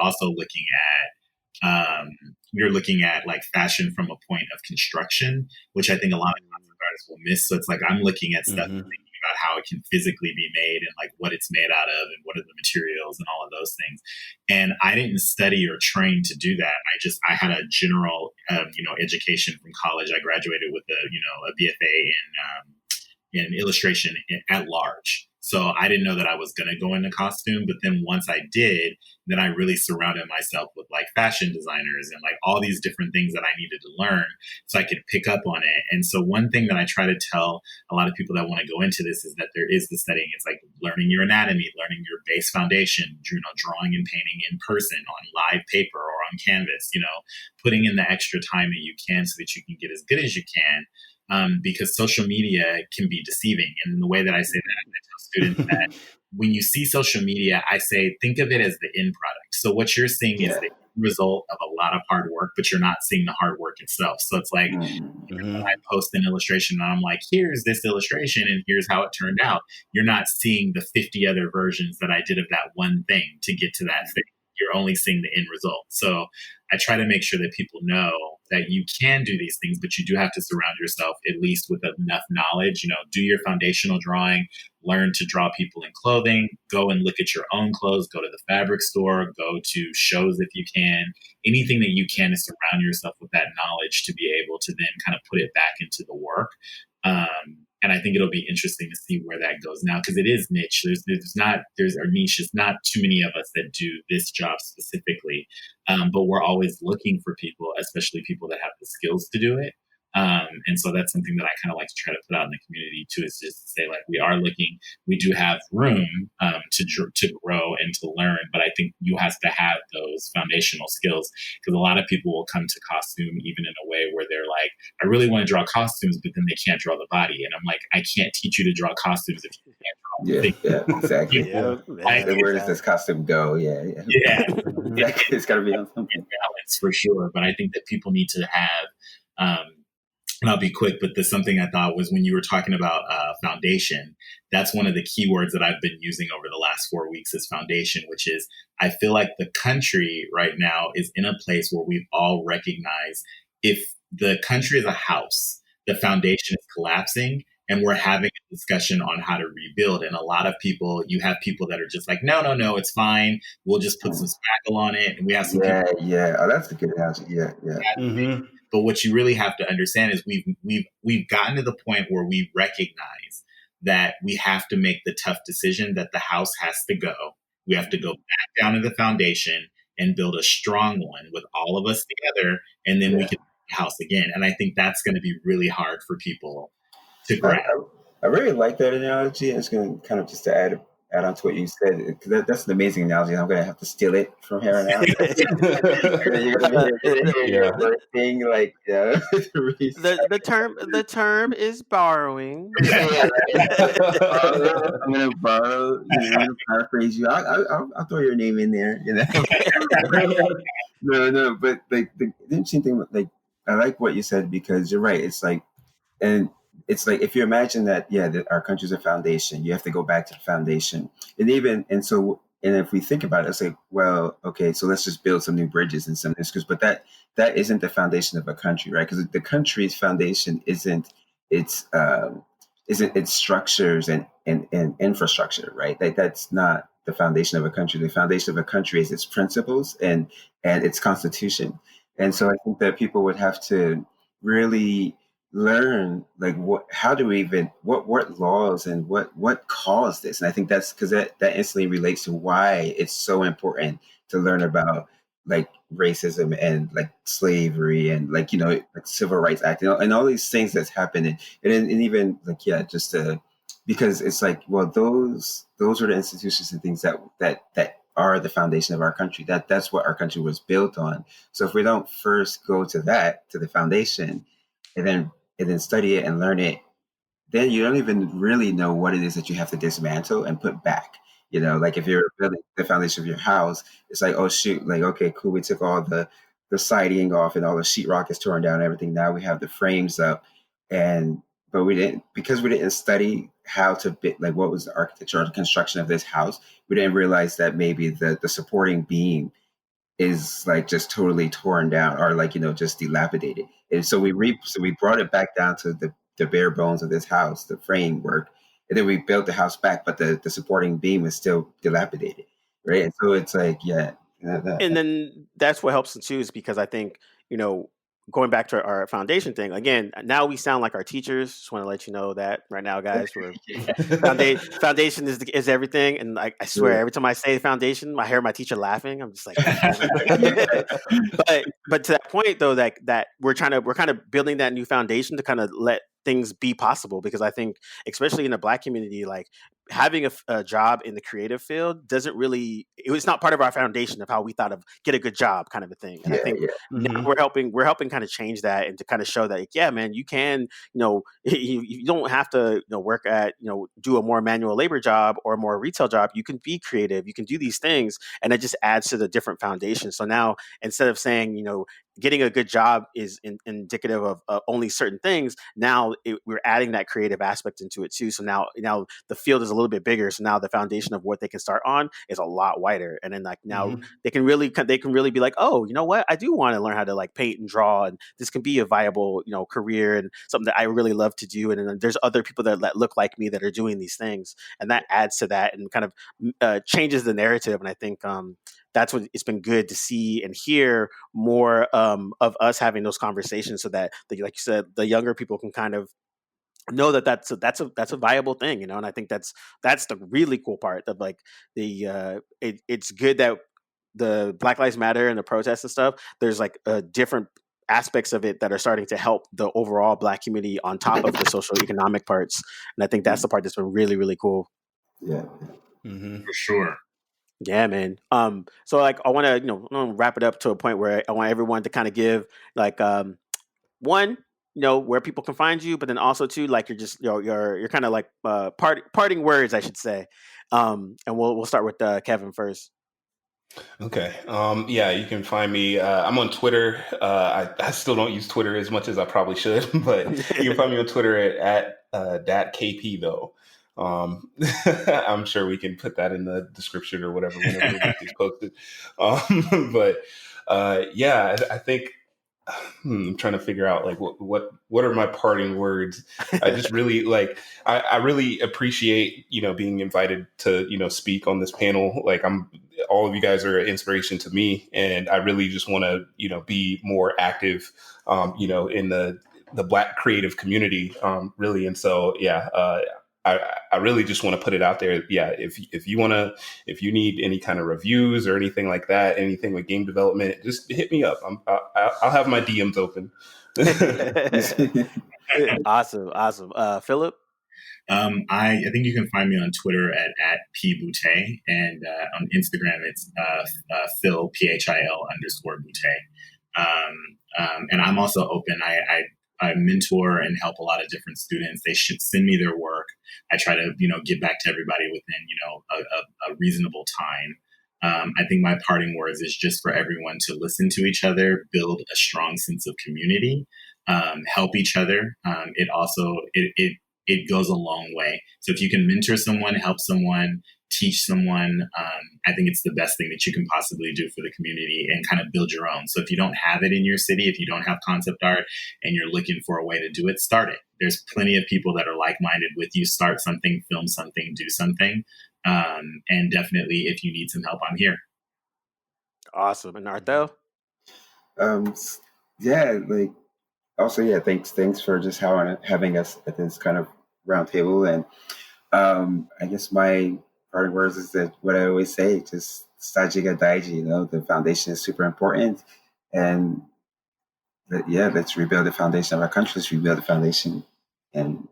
looking at like fashion from a point of construction, which I think a lot of concept artists will miss. So it's like I'm looking at stuff and thinking about how it can physically be made and like what it's made out of and what are the materials and all of those things. And I didn't study or train to do that. I had a general, education from college. I graduated with a BFA in illustration at large. So I didn't know that I was going to go into costume. But then once I did, then I really surrounded myself with like fashion designers and like all these different things that I needed to learn so I could pick up on it. And so one thing that I try to tell a lot of people that want to go into this is that there is the studying. It's like learning your anatomy, learning your base foundation, drawing and painting in person on live paper or on canvas, putting in the extra time that you can so that you can get as good as you can. Because social media can be deceiving. And the way that I say that, I tell students that when you see social media, I say, think of it as the end product. So what you're seeing is the result of a lot of hard work, but you're not seeing the hard work itself. So it's like when I post an illustration and I'm like, here's this illustration and here's how it turned out. You're not seeing the 50 other versions that I did of that one thing to get to that thing. You're only seeing the end result. So I try to make sure that people know that you can do these things, but you do have to surround yourself at least with enough knowledge. Do your foundational drawing, learn to draw people in clothing, go and look at your own clothes, go to the fabric store, go to shows if you can. Anything that you can to surround yourself with that knowledge to be able to then kind of put it back into the work. And I think it'll be interesting to see where that goes now, because it is niche. There's our niche is not too many of us that do this job specifically, but we're always looking for people, especially people that have the skills to do it. And so that's something that I kind of like to try to put out in the community too, is just to say like, we are looking, we do have room to grow and to learn, but I think you have to have those foundational skills, because a lot of people will come to costume even in a way where they're like, I really want to draw costumes, but then they can't draw the body. And I'm like, I can't teach you to draw costumes if you can't draw the thing. Yeah, exactly. Where does this costume go? Yeah. Exactly. It's got to be on something. Balance for sure. But I think that people need to have, and I'll be quick, but there's something I thought was when you were talking about foundation, that's one of the keywords that I've been using over the last 4 weeks is foundation, which is I feel like the country right now is in a place where we've all recognized if the country is a house, the foundation is collapsing, and we're having a discussion on how to rebuild. And a lot of people, you have people that are just like, no, it's fine. We'll just put some spackle on it. And we have some people. Yeah. Oh, that's a good analogy. Yeah. But what you really have to understand is we've gotten to the point where we recognize that we have to make the tough decision that the house has to go. We have to go back down to the foundation and build a strong one with all of us together, and then we can build the house again. And I think that's going to be really hard for people to grasp. I really like that analogy. It's going to kind of just to add on to what you said, because that's an amazing analogy. I'm going to have to steal it from here on out. You're going to be like, the term is borrowing. I'm going to borrow. I'm going to paraphrase you. I'll throw your name in there. No. But like the interesting thing, like I like what you said, because you're right. It's like if you imagine that our country's a foundation, you have to go back to the foundation. And if we think about it, it's like, well, okay, so let's just build some new bridges and some new schools. But that isn't the foundation of a country, right? Because the country's foundation isn't its structures and infrastructure, right? Like that's not the foundation of a country. The foundation of a country is its principles and its constitution. And so I think that people would have to really learn like what laws and what caused this. And I think that's because that instantly relates to why it's so important to learn about like racism and like slavery and like civil rights act and all these things that's happening, and even like just to because it's like, well, those are the institutions and things that are the foundation of our country. That's what our country was built on. So if we don't first go to the foundation, and then study it and learn it, then you don't even really know what it is that you have to dismantle and put back. Like if you're building the foundation of your house, it's like, oh shoot, like, okay, cool, we took all the siding off and all the sheetrock is torn down and everything. Now we have the frames up, and but we didn't, because we didn't study how to like what was the architecture or the construction of this house. We didn't realize that maybe the supporting beam is like just totally torn down, or like, just dilapidated. And so we brought it back down to the bare bones of this house, the framework, and then we built the house back, but the supporting beam is still dilapidated, right? And so it's like, yeah. And then that's what helps too, is because I think, going back to our foundation thing again, now we sound like our teachers. Just want to let you know that right now, guys, we're foundation is everything. And I swear, every time I say foundation, I hear my teacher laughing. I'm just like, but to that point though, that we're kind of building that new foundation to kind of let things be possible, because I think, especially in the Black community, like having a job in the creative field it was not part of our foundation of how we thought of get a good job kind of a thing. And I think now we're helping kind of change that, and to kind of show that, like, yeah, man, you can, you don't have to, work at, do a more manual labor job or a more retail job. You can be creative, you can do these things, and it just adds to the different foundation. So now, instead of saying, getting a good job is indicative of only certain things, now we're adding that creative aspect into it too. So now the field is a little bit bigger. So now the foundation of what they can start on is a lot wider. And then like now they can really be like, oh, you know what? I do want to learn how to like paint and draw, and this can be a viable, career and something that I really love to do. And then there's other people that look like me that are doing these things, and that adds to that and kind of changes the narrative. And I think that's what it's been good to see and hear more of us having those conversations, so that, like you said, the younger people can kind of know that that's a viable thing, and I think that's the really cool part of like it's good that the Black Lives Matter and the protests and stuff, there's like different aspects of it that are starting to help the overall Black community on top of the social economic parts, and I think that's the part that's been really, really cool. Yeah. For sure. Yeah, man. So like I want to wrap it up to a point where I want everyone to kind of give like one, where people can find you, but then also too, like you're kind of like parting words, I should say. And we'll start with Kevin first. Okay. Yeah, you can find me. I'm on Twitter. I still don't use Twitter as much as I probably should, but you can find me on Twitter at DatKP though. I'm sure we can put that in the description or whatever whenever it's posted. But yeah, I think I'm trying to figure out like what are my parting words. I just really I really appreciate being invited to speak on this panel. Like all of you guys are an inspiration to me, and I really just want to be more active in the Black creative community really. And so yeah, I really just want to put it out there. Yeah, if you need any kind of reviews or anything like that, anything with game development, just hit me up. I'll have my DMs open. Awesome. Phillip? I think you can find me on Twitter at pboutte, and on Instagram it's Phil PHIL_Boutte. And I'm also open. I mentor and help a lot of different students. They should send me their work. I try to, get back to everybody within, a reasonable time. I think my parting words is just for everyone to listen to each other, build a strong sense of community, help each other. It goes a long way. So if you can mentor someone, help someone, teach someone, I think it's the best thing that you can possibly do for the community, and kind of build your own. So if you don't have it in your city, if you don't have concept art and you're looking for a way to do it, start it. There's plenty of people that are like-minded with you. Start something, film something, do something. And definitely if you need some help, I'm here. Awesome. And Arthell? Yeah, like also, yeah, thanks for just having us at this kind of round table. And I guess my parting words is that what I always say, just Shtajio Daiji, the foundation is super important. And let's rebuild the foundation of our country. Let's rebuild the foundation and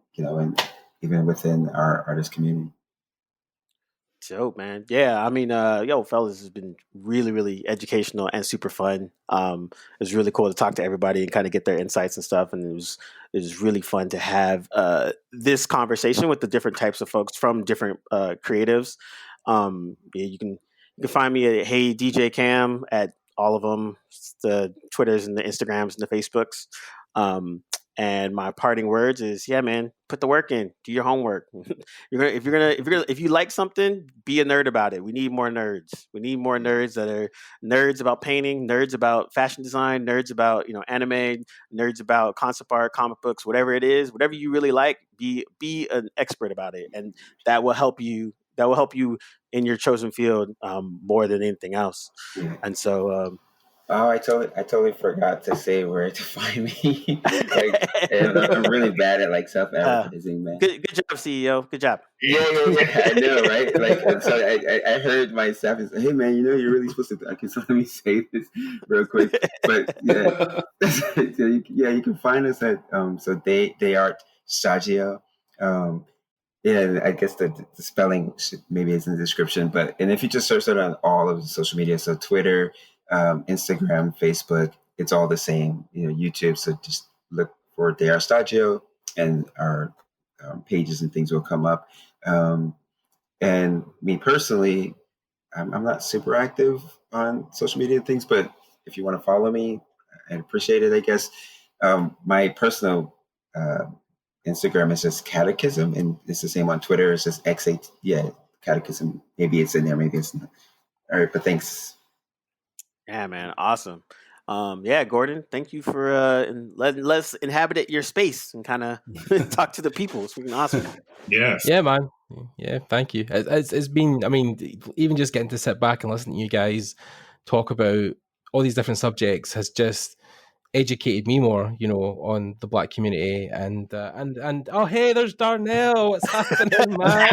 even within our artist community. Dope, man. Yeah, I mean, fellas, has been really, really educational and super fun. It was really cool to talk to everybody and kind of get their insights and stuff. And it was really fun to have this conversation with the different types of folks from different creatives. Yeah, you can find me at Hey DJ Cam at all of them, the Twitters and the Instagrams and the Facebooks. And my parting words is, yeah, man, put the work in, do your homework. If you like something, be a nerd about it. We need more nerds. We need more nerds that are nerds about painting, nerds about fashion design, nerds about, anime, nerds about concept art, comic books, whatever it is, whatever you really like, be an expert about it. And that will help you in your chosen field more than anything else. And so oh, I totally forgot to say where to find me. And I'm really bad at self-advertising, man. Good job, CEO. Good job. Yeah. I know, right? So I heard my staff is, hey, man, you're really supposed to. Okay, so let me say this real quick. But yeah, you can find us at so they are Shtajio. Yeah, I guess the spelling maybe is in the description, and if you just search it on all of the social media, so Twitter, Instagram, Facebook, it's all the same. YouTube. So just look for They Are Shtajio, and our pages and things will come up. And me personally, I'm not super active on social media and things, but if you want to follow me, I'd appreciate it, I guess. My personal Instagram is just Catechism, and it's the same on Twitter. It's just X8. Yeah, Catechism. Maybe it's in there, maybe it's not. All right, but thanks. Yeah, man, awesome. Gordon, thank you for letting us inhabit your space and kind of talk to the people. It's freaking awesome. Yes. Yeah, man. Yeah, thank you. It's been, I mean, even just getting to sit back and listen to you guys talk about all these different subjects has just educated me more, on the Black community, and oh, hey, there's Darnell. What's happening, man?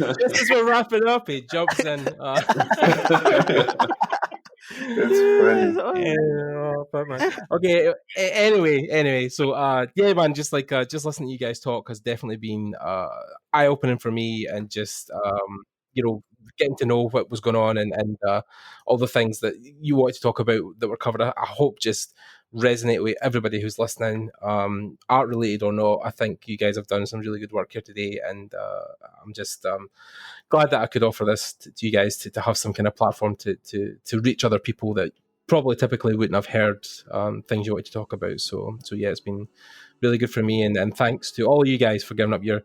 Just as we're wrapping up, he jumps in. That's funny. Okay. Anyway. So, yeah, man. Just listening to you guys talk has definitely been eye opening for me, and just getting to know what was going on and all the things that you wanted to talk about that were covered. I hope just resonate with everybody who's listening, art related or not. I think you guys have done some really good work here today, and I'm just glad that I could offer this to you guys to have some kind of platform to reach other people that probably typically wouldn't have heard things you wanted to talk about. So yeah, it's been really good for me, and thanks to all of you guys for giving up your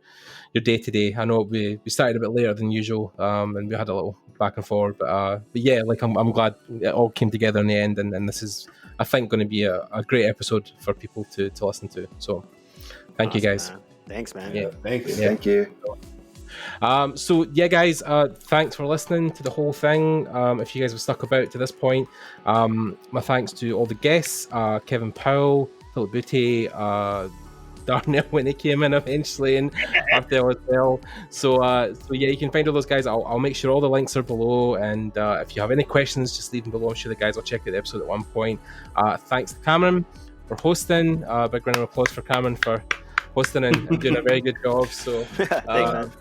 day today. I know we started a bit later than usual, and we had a little back and forth, but yeah, I'm glad it all came together in the end, and this is, I think, going to be a great episode for people to listen to. So thank you guys. Man. Thanks, man. Yeah, thanks. Yeah. Thank you. So yeah, guys, thanks for listening to the whole thing. If you guys have stuck about to this point, my thanks to all the guests, Kevin Powell, Phillip Booty, Darnell when they came in eventually, and Arthell as well. So yeah, you can find all those guys. I'll make sure all the links are below, and if you have any questions, just leave them below. I'm sure the guys will check out the episode at one point. Thanks to Cameron for hosting. Big round of applause for Cameron for hosting and doing a very good job. So Thanks, man.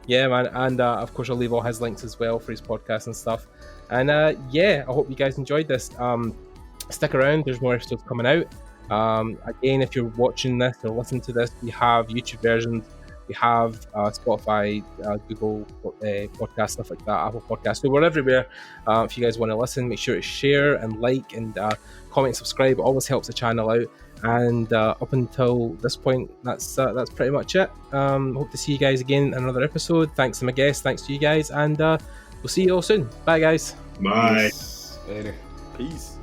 Yeah, man, and of course I'll leave all his links as well for his podcast and stuff. And yeah, I hope you guys enjoyed this. Stick around, there's more episodes coming out. Again, if you're watching this or listening to this, we have YouTube versions, we have Spotify, Google podcast, stuff like that, Apple Podcast. So we're everywhere. If you guys want to listen, make sure to share and like and comment and subscribe. It always helps the channel out. And up until this point, that's pretty much it. Hope to see you guys again in another episode. Thanks to my guests, thanks to you guys, and we'll see you all soon. Bye, guys. Bye. Later. Peace.